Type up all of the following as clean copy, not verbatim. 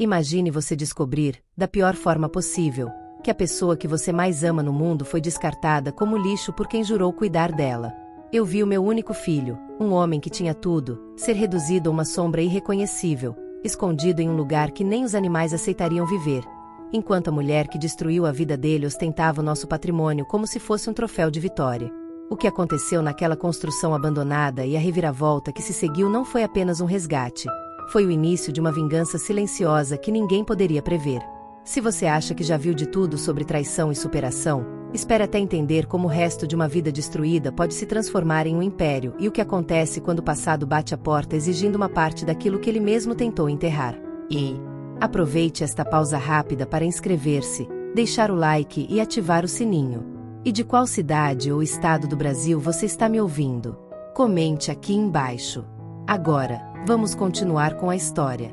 Imagine você descobrir, da pior forma possível, que a pessoa que você mais ama no mundo foi descartada como lixo por quem jurou cuidar dela. Eu vi o meu único filho, um homem que tinha tudo, ser reduzido a uma sombra irreconhecível, escondido em um lugar que nem os animais aceitariam viver, enquanto a mulher que destruiu a vida dele ostentava o nosso patrimônio como se fosse um troféu de vitória. O que aconteceu naquela construção abandonada e a reviravolta que se seguiu não foi apenas um resgate. Foi o início de uma vingança silenciosa que ninguém poderia prever. Se você acha que já viu de tudo sobre traição e superação, espere até entender como o resto de uma vida destruída pode se transformar em um império e o que acontece quando o passado bate a porta exigindo uma parte daquilo que ele mesmo tentou enterrar. E aproveite esta pausa rápida para inscrever-se, deixar o like e ativar o sininho. E de qual cidade ou estado do Brasil você está me ouvindo? Comente aqui embaixo. Agora, vamos continuar com a história.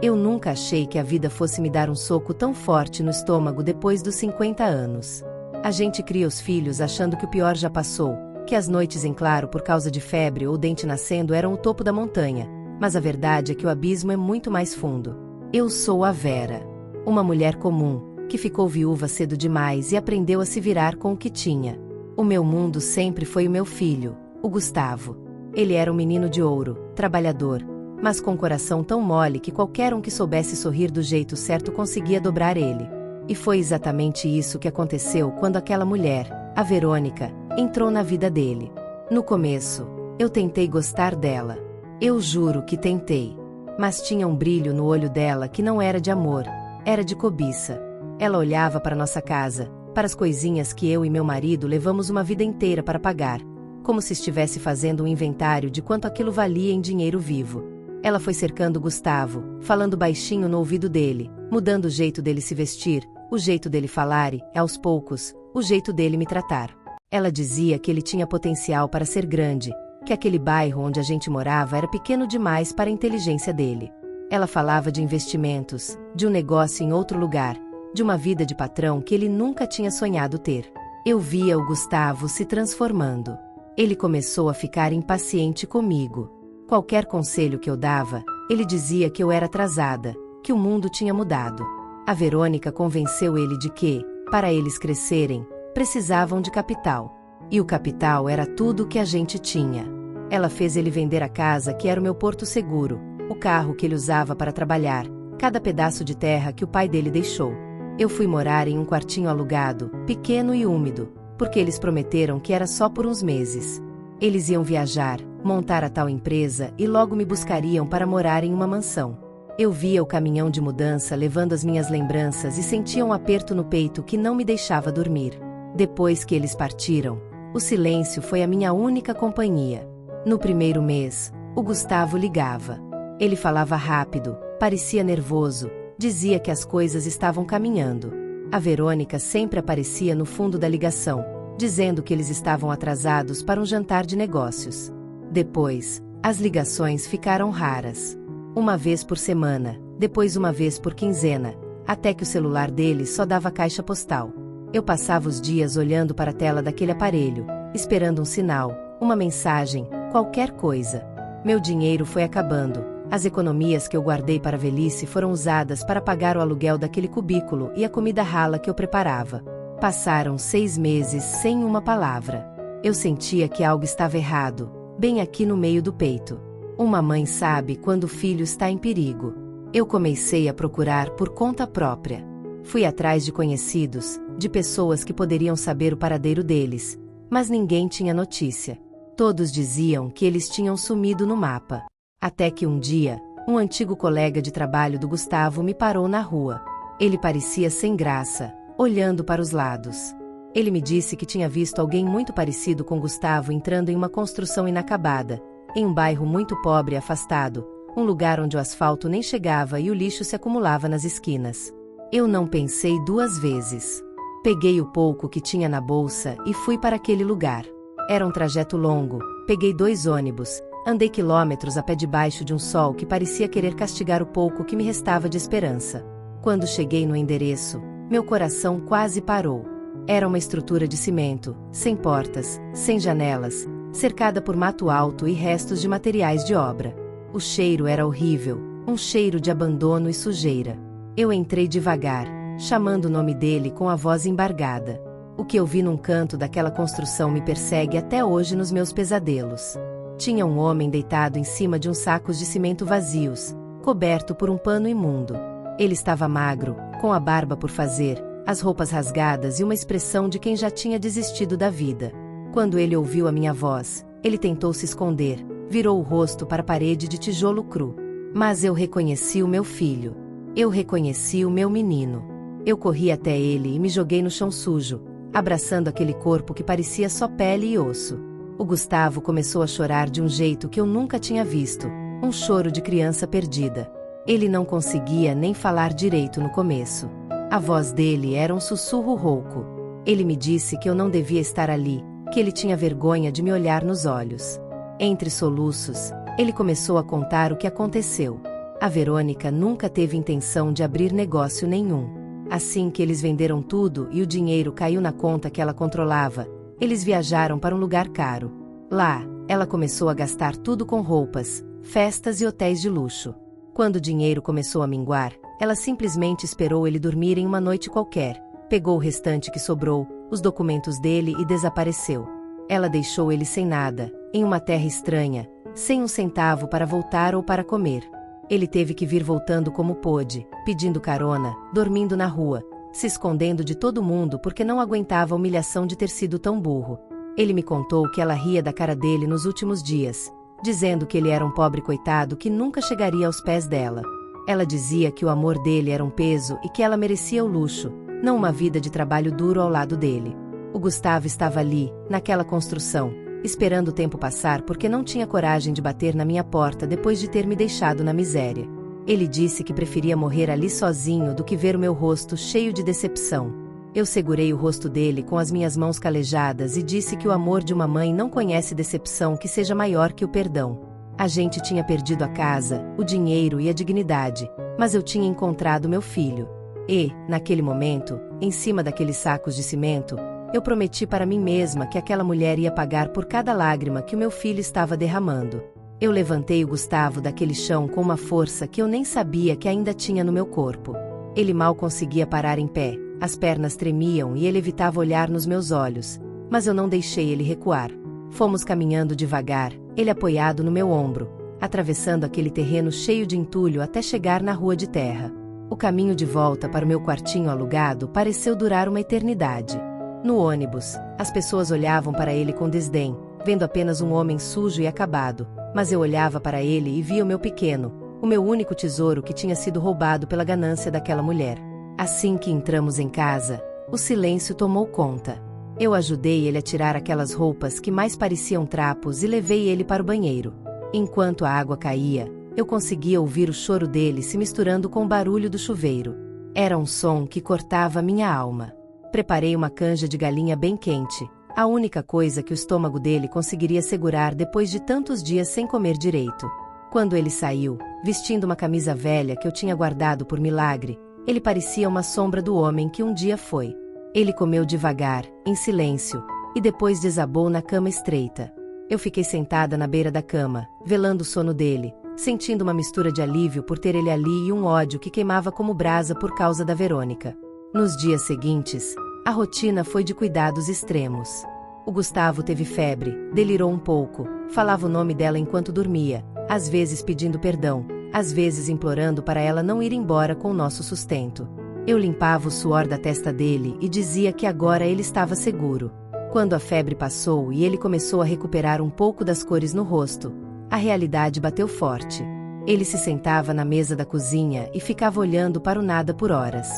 Eu nunca achei que a vida fosse me dar um soco tão forte no estômago depois dos 50 anos. A gente cria os filhos achando que o pior já passou, que as noites em claro por causa de febre ou dente nascendo eram o topo da montanha, mas a verdade é que o abismo é muito mais fundo. Eu sou a Vera, uma mulher comum, que ficou viúva cedo demais e aprendeu a se virar com o que tinha. O meu mundo sempre foi o meu filho, o Gustavo. Ele era um menino de ouro, trabalhador, mas com um coração tão mole que qualquer um que soubesse sorrir do jeito certo conseguia dobrar ele. E foi exatamente isso que aconteceu quando aquela mulher, a Verônica, entrou na vida dele. No começo, eu tentei gostar dela. Eu juro que tentei. Mas tinha um brilho no olho dela que não era de amor, era de cobiça. Ela olhava para nossa casa, para as coisinhas que eu e meu marido levamos uma vida inteira para pagar, como se estivesse fazendo um inventário de quanto aquilo valia em dinheiro vivo. Ela foi cercando Gustavo, falando baixinho no ouvido dele, mudando o jeito dele se vestir, o jeito dele falar e, aos poucos, o jeito dele me tratar. Ela dizia que ele tinha potencial para ser grande, que aquele bairro onde a gente morava era pequeno demais para a inteligência dele. Ela falava de investimentos, de um negócio em outro lugar, de uma vida de patrão que ele nunca tinha sonhado ter. Eu via o Gustavo se transformando. Ele começou a ficar impaciente comigo. Qualquer conselho que eu dava, ele dizia que eu era atrasada, que o mundo tinha mudado. A Verônica convenceu ele de que, para eles crescerem, precisavam de capital. E o capital era tudo o que a gente tinha. Ela fez ele vender a casa que era o meu porto seguro, o carro que ele usava para trabalhar, cada pedaço de terra que o pai dele deixou. Eu fui morar em um quartinho alugado, pequeno e úmido, porque eles prometeram que era só por uns meses. Eles iam viajar, montar a tal empresa e logo me buscariam para morar em uma mansão. Eu via o caminhão de mudança levando as minhas lembranças e sentia um aperto no peito que não me deixava dormir. Depois que eles partiram, o silêncio foi a minha única companhia. No primeiro mês, o Gustavo ligava. Ele falava rápido, parecia nervoso, dizia que as coisas estavam caminhando. A Verônica sempre aparecia no fundo da ligação, dizendo que eles estavam atrasados para um jantar de negócios. Depois, as ligações ficaram raras. Uma vez por semana, depois uma vez por quinzena, até que o celular dele só dava caixa postal. Eu passava os dias olhando para a tela daquele aparelho, esperando um sinal, uma mensagem, qualquer coisa. Meu dinheiro foi acabando. As economias que eu guardei para a velhice foram usadas para pagar o aluguel daquele cubículo e a comida rala que eu preparava. Passaram 6 meses sem uma palavra. Eu sentia que algo estava errado, bem aqui no meio do peito. Uma mãe sabe quando o filho está em perigo. Eu comecei a procurar por conta própria. Fui atrás de conhecidos, de pessoas que poderiam saber o paradeiro deles, mas ninguém tinha notícia. Todos diziam que eles tinham sumido no mapa. Até que um dia, um antigo colega de trabalho do Gustavo me parou na rua. Ele parecia sem graça, olhando para os lados. Ele me disse que tinha visto alguém muito parecido com Gustavo entrando em uma construção inacabada, em um bairro muito pobre e afastado, um lugar onde o asfalto nem chegava e o lixo se acumulava nas esquinas. Eu não pensei 2 vezes. Peguei o pouco que tinha na bolsa e fui para aquele lugar. Era um trajeto longo, peguei 2 ônibus, andei quilômetros a pé debaixo de um sol que parecia querer castigar o pouco que me restava de esperança. Quando cheguei no endereço, meu coração quase parou. Era uma estrutura de cimento, sem portas, sem janelas, cercada por mato alto e restos de materiais de obra. O cheiro era horrível, um cheiro de abandono e sujeira. Eu entrei devagar, chamando o nome dele com a voz embargada. O que eu vi num canto daquela construção me persegue até hoje nos meus pesadelos. Tinha um homem deitado em cima de uns sacos de cimento vazios, coberto por um pano imundo. Ele estava magro, com a barba por fazer, as roupas rasgadas e uma expressão de quem já tinha desistido da vida. Quando ele ouviu a minha voz, ele tentou se esconder, virou o rosto para a parede de tijolo cru. Mas eu reconheci o meu filho. Eu reconheci o meu menino. Eu corri até ele e me joguei no chão sujo, abraçando aquele corpo que parecia só pele e osso. O Gustavo começou a chorar de um jeito que eu nunca tinha visto, um choro de criança perdida. Ele não conseguia nem falar direito no começo. A voz dele era um sussurro rouco. Ele me disse que eu não devia estar ali, que ele tinha vergonha de me olhar nos olhos. Entre soluços, ele começou a contar o que aconteceu. A Verônica nunca teve intenção de abrir negócio nenhum. Assim que eles venderam tudo e o dinheiro caiu na conta que ela controlava, eles viajaram para um lugar caro. Lá, ela começou a gastar tudo com roupas, festas e hotéis de luxo. Quando o dinheiro começou a minguar, ela simplesmente esperou ele dormir em uma noite qualquer, pegou o restante que sobrou, os documentos dele e desapareceu. Ela deixou ele sem nada, em uma terra estranha, sem um centavo para voltar ou para comer. Ele teve que vir voltando como pôde, pedindo carona, dormindo na rua, se escondendo de todo mundo porque não aguentava a humilhação de ter sido tão burro. Ele me contou que ela ria da cara dele nos últimos dias, dizendo que ele era um pobre coitado que nunca chegaria aos pés dela. Ela dizia que o amor dele era um peso e que ela merecia o luxo, não uma vida de trabalho duro ao lado dele. O Gustavo estava ali, naquela construção, esperando o tempo passar porque não tinha coragem de bater na minha porta depois de ter me deixado na miséria. Ele disse que preferia morrer ali sozinho do que ver o meu rosto cheio de decepção. Eu segurei o rosto dele com as minhas mãos calejadas e disse que o amor de uma mãe não conhece decepção que seja maior que o perdão. A gente tinha perdido a casa, o dinheiro e a dignidade, mas eu tinha encontrado meu filho. E, naquele momento, em cima daqueles sacos de cimento, eu prometi para mim mesma que aquela mulher ia pagar por cada lágrima que o meu filho estava derramando. Eu levantei o Gustavo daquele chão com uma força que eu nem sabia que ainda tinha no meu corpo. Ele mal conseguia parar em pé, as pernas tremiam e ele evitava olhar nos meus olhos, mas eu não deixei ele recuar. Fomos caminhando devagar, ele apoiado no meu ombro, atravessando aquele terreno cheio de entulho até chegar na rua de terra. O caminho de volta para o meu quartinho alugado pareceu durar uma eternidade. No ônibus, as pessoas olhavam para ele com desdém, vendo apenas um homem sujo e acabado, mas eu olhava para ele e via o meu pequeno, o meu único tesouro que tinha sido roubado pela ganância daquela mulher. Assim que entramos em casa, o silêncio tomou conta. Eu ajudei ele a tirar aquelas roupas que mais pareciam trapos e levei ele para o banheiro. Enquanto a água caía, eu conseguia ouvir o choro dele se misturando com o barulho do chuveiro. Era um som que cortava minha alma. Preparei uma canja de galinha bem quente, a única coisa que o estômago dele conseguiria segurar depois de tantos dias sem comer direito. Quando ele saiu, vestindo uma camisa velha que eu tinha guardado por milagre, ele parecia uma sombra do homem que um dia foi. Ele comeu devagar, em silêncio, e depois desabou na cama estreita. Eu fiquei sentada na beira da cama, velando o sono dele, sentindo uma mistura de alívio por ter ele ali e um ódio que queimava como brasa por causa da Verônica. Nos dias seguintes, a rotina foi de cuidados extremos. O Gustavo teve febre, delirou um pouco, falava o nome dela enquanto dormia, às vezes pedindo perdão, às vezes implorando para ela não ir embora com o nosso sustento. Eu limpava o suor da testa dele e dizia que agora ele estava seguro. Quando a febre passou e ele começou a recuperar um pouco das cores no rosto, a realidade bateu forte. Ele se sentava na mesa da cozinha e ficava olhando para o nada por horas.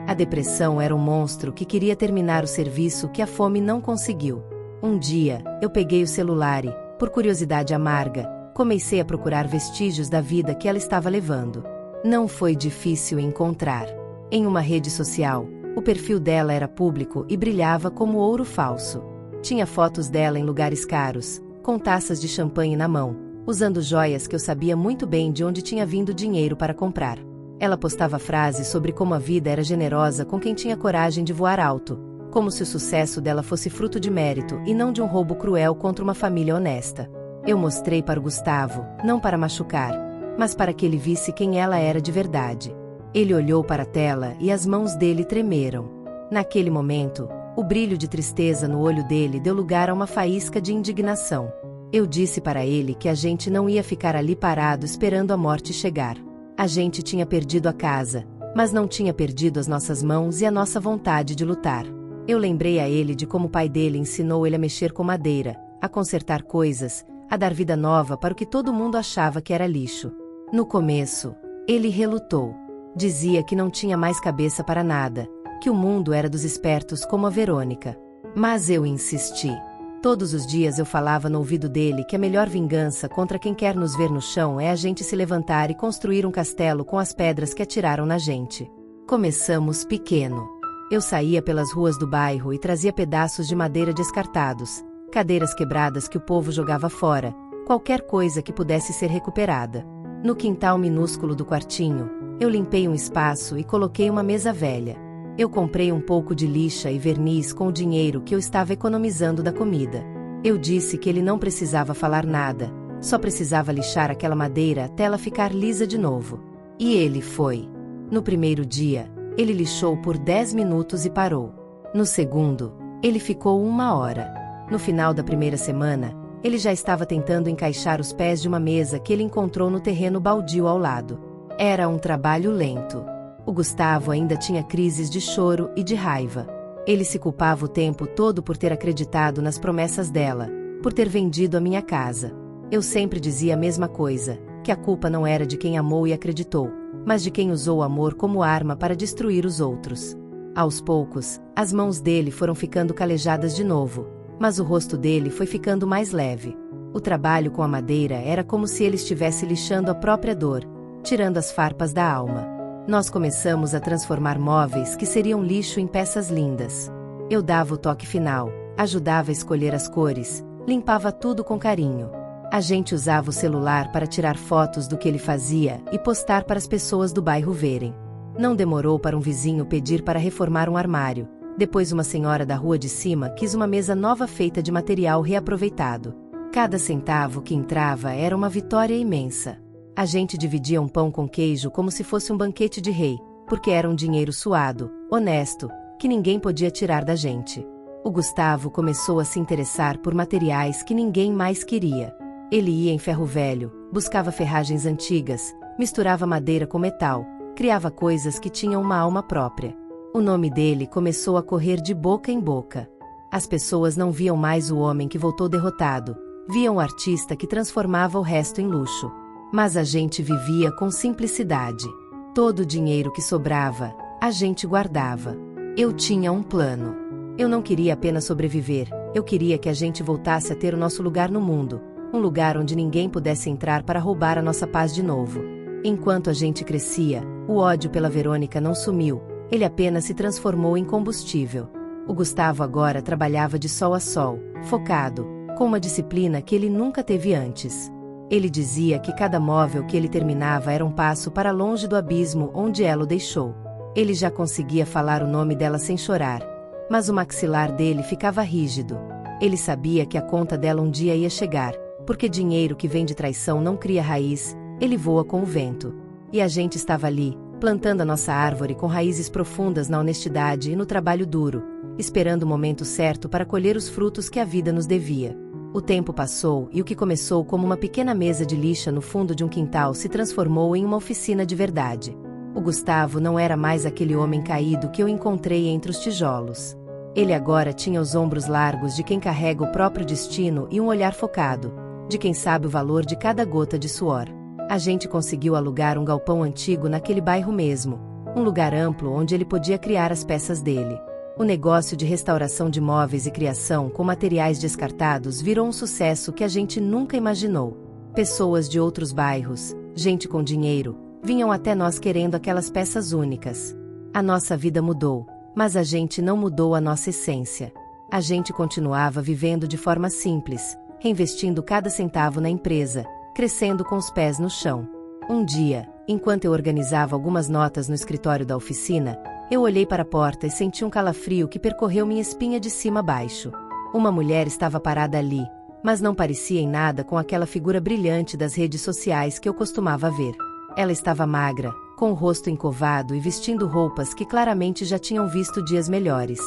A depressão era um monstro que queria terminar o serviço que a fome não conseguiu. Um dia, eu peguei o celular e, por curiosidade amarga, comecei a procurar vestígios da vida que ela estava levando. Não foi difícil encontrar. Em uma rede social, o perfil dela era público e brilhava como ouro falso. Tinha fotos dela em lugares caros, com taças de champanhe na mão, usando joias que eu sabia muito bem de onde tinha vindo dinheiro para comprar. Ela postava frases sobre como a vida era generosa com quem tinha coragem de voar alto, como se o sucesso dela fosse fruto de mérito e não de um roubo cruel contra uma família honesta. Eu mostrei para o Gustavo, não para machucar, mas para que ele visse quem ela era de verdade. Ele olhou para a tela e as mãos dele tremeram. Naquele momento, o brilho de tristeza no olho dele deu lugar a uma faísca de indignação. Eu disse para ele que a gente não ia ficar ali parado esperando a morte chegar. A gente tinha perdido a casa, mas não tinha perdido as nossas mãos e a nossa vontade de lutar. Eu lembrei a ele de como o pai dele ensinou ele a mexer com madeira, a consertar coisas, a dar vida nova para o que todo mundo achava que era lixo. No começo, ele relutou. Dizia que não tinha mais cabeça para nada, que o mundo era dos espertos como a Verônica. Mas eu insisti. Todos os dias eu falava no ouvido dele que a melhor vingança contra quem quer nos ver no chão é a gente se levantar e construir um castelo com as pedras que atiraram na gente. Começamos pequeno. Eu saía pelas ruas do bairro e trazia pedaços de madeira descartados, cadeiras quebradas que o povo jogava fora, qualquer coisa que pudesse ser recuperada. No quintal minúsculo do quartinho, eu limpei um espaço e coloquei uma mesa velha. Eu comprei um pouco de lixa e verniz com o dinheiro que eu estava economizando da comida. Eu disse que ele não precisava falar nada, só precisava lixar aquela madeira até ela ficar lisa de novo. E ele foi. No primeiro dia, ele lixou por 10 minutos e parou. No segundo, ele ficou 1 hora. No final da primeira semana, ele já estava tentando encaixar os pés de uma mesa que ele encontrou no terreno baldio ao lado. Era um trabalho lento. O Gustavo ainda tinha crises de choro e de raiva. Ele se culpava o tempo todo por ter acreditado nas promessas dela, por ter vendido a minha casa. Eu sempre dizia a mesma coisa, que a culpa não era de quem amou e acreditou, mas de quem usou o amor como arma para destruir os outros. Aos poucos, as mãos dele foram ficando calejadas de novo, mas o rosto dele foi ficando mais leve. O trabalho com a madeira era como se ele estivesse lixando a própria dor, tirando as farpas da alma. Nós começamos a transformar móveis que seriam lixo em peças lindas. Eu dava o toque final, ajudava a escolher as cores, limpava tudo com carinho. A gente usava o celular para tirar fotos do que ele fazia e postar para as pessoas do bairro verem. Não demorou para um vizinho pedir para reformar um armário. Depois uma senhora da rua de cima quis uma mesa nova feita de material reaproveitado. Cada centavo que entrava era uma vitória imensa. A gente dividia um pão com queijo como se fosse um banquete de rei, porque era um dinheiro suado, honesto, que ninguém podia tirar da gente. O Gustavo começou a se interessar por materiais que ninguém mais queria. Ele ia em ferro velho, buscava ferragens antigas, misturava madeira com metal, criava coisas que tinham uma alma própria. O nome dele começou a correr de boca em boca. As pessoas não viam mais o homem que voltou derrotado, viam o artista que transformava o resto em luxo. Mas a gente vivia com simplicidade. Todo o dinheiro que sobrava, a gente guardava. Eu tinha um plano. Eu não queria apenas sobreviver, eu queria que a gente voltasse a ter o nosso lugar no mundo, um lugar onde ninguém pudesse entrar para roubar a nossa paz de novo. Enquanto a gente crescia, o ódio pela Verônica não sumiu, ele apenas se transformou em combustível. O Gustavo agora trabalhava de sol a sol, focado, com uma disciplina que ele nunca teve antes. Ele dizia que cada móvel que ele terminava era um passo para longe do abismo onde ela o deixou. Ele já conseguia falar o nome dela sem chorar, mas o maxilar dele ficava rígido. Ele sabia que a conta dela um dia ia chegar, porque dinheiro que vem de traição não cria raiz, ele voa com o vento. E a gente estava ali, plantando a nossa árvore com raízes profundas na honestidade e no trabalho duro, esperando o momento certo para colher os frutos que a vida nos devia. O tempo passou e o que começou como uma pequena mesa de lixa no fundo de um quintal se transformou em uma oficina de verdade. O Gustavo não era mais aquele homem caído que eu encontrei entre os tijolos. Ele agora tinha os ombros largos de quem carrega o próprio destino e um olhar focado, de quem sabe o valor de cada gota de suor. A gente conseguiu alugar um galpão antigo naquele bairro mesmo, um lugar amplo onde ele podia criar as peças dele. O negócio de restauração de móveis e criação com materiais descartados virou um sucesso que a gente nunca imaginou. Pessoas de outros bairros, gente com dinheiro, vinham até nós querendo aquelas peças únicas. A nossa vida mudou, mas a gente não mudou a nossa essência. A gente continuava vivendo de forma simples, reinvestindo cada centavo na empresa, crescendo com os pés no chão. Um dia, enquanto eu organizava algumas notas no escritório da oficina, eu olhei para a porta e senti um calafrio que percorreu minha espinha de cima a baixo. Uma mulher estava parada ali, mas não parecia em nada com aquela figura brilhante das redes sociais que eu costumava ver. Ela estava magra, com o rosto encovado e vestindo roupas que claramente já tinham visto dias melhores.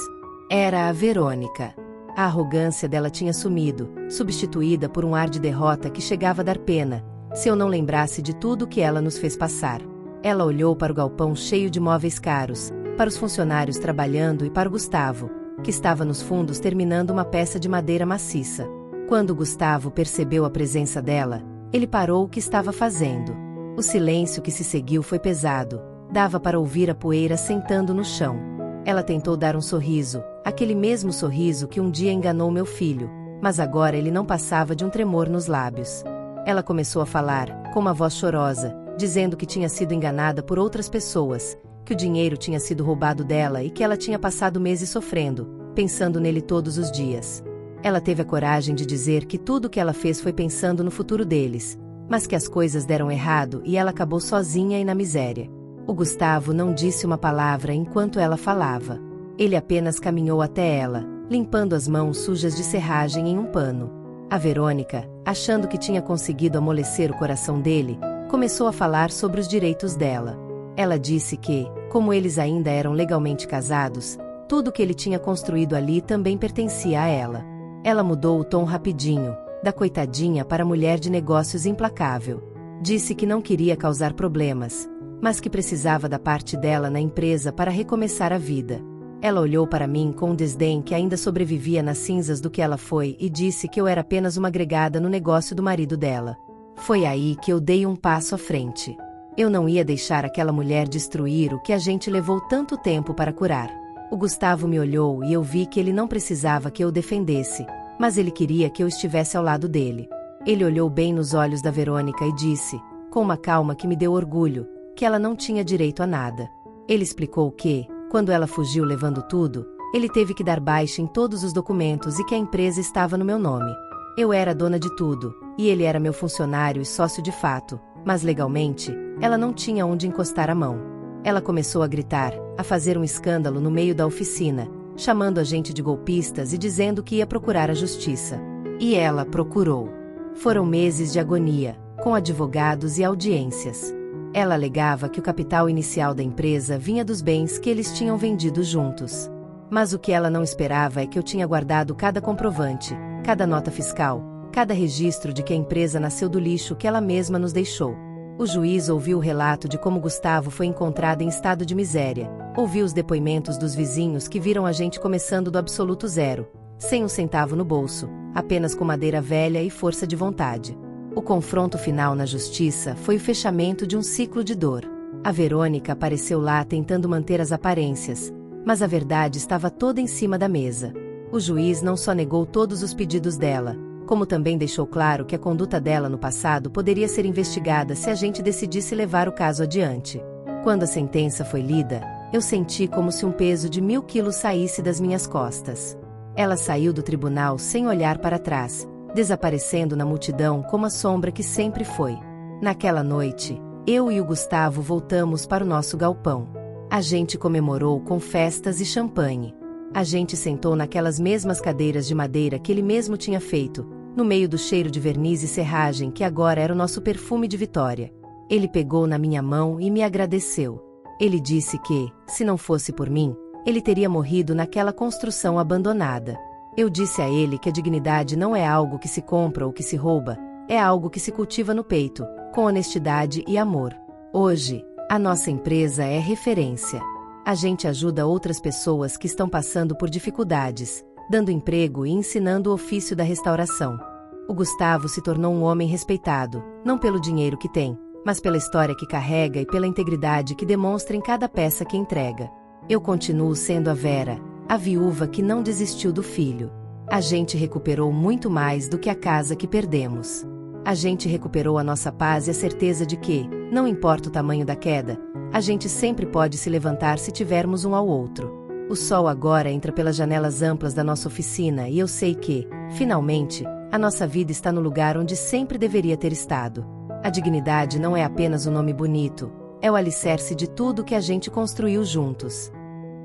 Era a Verônica. A arrogância dela tinha sumido, substituída por um ar de derrota que chegava a dar pena, se eu não lembrasse de tudo o que ela nos fez passar. Ela olhou para o galpão cheio de móveis caros, para os funcionários trabalhando e para o Gustavo, que estava nos fundos terminando uma peça de madeira maciça. Quando Gustavo percebeu a presença dela, ele parou o que estava fazendo. O silêncio que se seguiu foi pesado, dava para ouvir a poeira sentando no chão. Ela tentou dar um sorriso, aquele mesmo sorriso que um dia enganou meu filho, mas agora ele não passava de um tremor nos lábios. Ela começou a falar, com uma voz chorosa, dizendo que tinha sido enganada por outras pessoas, que o dinheiro tinha sido roubado dela e que ela tinha passado meses sofrendo, pensando nele todos os dias. Ela teve a coragem de dizer que tudo o que ela fez foi pensando no futuro deles, mas que as coisas deram errado e ela acabou sozinha e na miséria. O Gustavo não disse uma palavra enquanto ela falava. Ele apenas caminhou até ela, limpando as mãos sujas de serragem em um pano. A Verônica, achando que tinha conseguido amolecer o coração dele, começou a falar sobre os direitos dela. Ela disse que, como eles ainda eram legalmente casados, tudo que ele tinha construído ali também pertencia a ela. Ela mudou o tom rapidinho, da coitadinha para mulher de negócios implacável. Disse que não queria causar problemas, mas que precisava da parte dela na empresa para recomeçar a vida. Ela olhou para mim com um desdém que ainda sobrevivia nas cinzas do que ela foi e disse que eu era apenas uma agregada no negócio do marido dela. Foi aí que eu dei um passo à frente. Eu não ia deixar aquela mulher destruir o que a gente levou tanto tempo para curar. O Gustavo me olhou e eu vi que ele não precisava que eu o defendesse, mas ele queria que eu estivesse ao lado dele. Ele olhou bem nos olhos da Verônica e disse, com uma calma que me deu orgulho, que ela não tinha direito a nada. Ele explicou que, quando ela fugiu levando tudo, ele teve que dar baixa em todos os documentos e que a empresa estava no meu nome. Eu era dona de tudo, e ele era meu funcionário e sócio de fato, mas legalmente, ela não tinha onde encostar a mão. Ela começou a gritar, a fazer um escândalo no meio da oficina, chamando a gente de golpistas e dizendo que ia procurar a justiça. E ela procurou. Foram meses de agonia, com advogados e audiências. Ela alegava que o capital inicial da empresa vinha dos bens que eles tinham vendido juntos. Mas o que ela não esperava é que eu tinha guardado cada comprovante, cada nota fiscal, cada registro de que a empresa nasceu do lixo que ela mesma nos deixou. O juiz ouviu o relato de como Gustavo foi encontrado em estado de miséria, ouviu os depoimentos dos vizinhos que viram a gente começando do absoluto zero, sem um centavo no bolso, apenas com madeira velha e força de vontade. O confronto final na justiça foi o fechamento de um ciclo de dor. A Verônica apareceu lá tentando manter as aparências, mas a verdade estava toda em cima da mesa. O juiz não só negou todos os pedidos dela, como também deixou claro que a conduta dela no passado poderia ser investigada se a gente decidisse levar o caso adiante. Quando a sentença foi lida, eu senti como se um peso de 1000 quilos saísse das minhas costas. Ela saiu do tribunal sem olhar para trás, desaparecendo na multidão como a sombra que sempre foi. Naquela noite, eu e o Gustavo voltamos para o nosso galpão. A gente comemorou com festas e champanhe. A gente sentou naquelas mesmas cadeiras de madeira que ele mesmo tinha feito, no meio do cheiro de verniz e serragem que agora era o nosso perfume de vitória. Ele pegou na minha mão e me agradeceu. Ele disse que, se não fosse por mim, ele teria morrido naquela construção abandonada. Eu disse a ele que a dignidade não é algo que se compra ou que se rouba, é algo que se cultiva no peito, com honestidade e amor. Hoje, a nossa empresa é referência. A gente ajuda outras pessoas que estão passando por dificuldades, dando emprego e ensinando o ofício da restauração. O Gustavo se tornou um homem respeitado, não pelo dinheiro que tem, mas pela história que carrega e pela integridade que demonstra em cada peça que entrega. Eu continuo sendo a Vera, a viúva que não desistiu do filho. A gente recuperou muito mais do que a casa que perdemos. A gente recuperou a nossa paz e a certeza de que, não importa o tamanho da queda, a gente sempre pode se levantar se tivermos um ao outro. O sol agora entra pelas janelas amplas da nossa oficina e eu sei que, finalmente, a nossa vida está no lugar onde sempre deveria ter estado. A dignidade não é apenas um nome bonito, é o alicerce de tudo que a gente construiu juntos.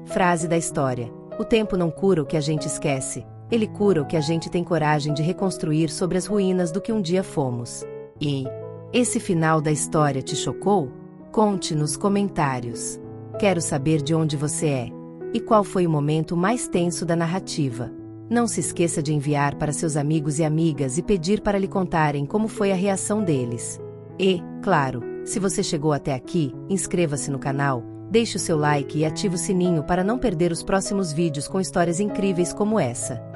Frase da história: o tempo não cura o que a gente esquece, Ele cura o que a gente tem coragem de reconstruir sobre as ruínas do que um dia fomos. E esse final da história te chocou? Conte nos comentários. Quero saber de onde você é e qual foi o momento mais tenso da narrativa. Não se esqueça de enviar para seus amigos e amigas e pedir para lhe contarem como foi a reação deles. E, claro, se você chegou até aqui, inscreva-se no canal, deixe o seu like e ative o sininho para não perder os próximos vídeos com histórias incríveis como essa.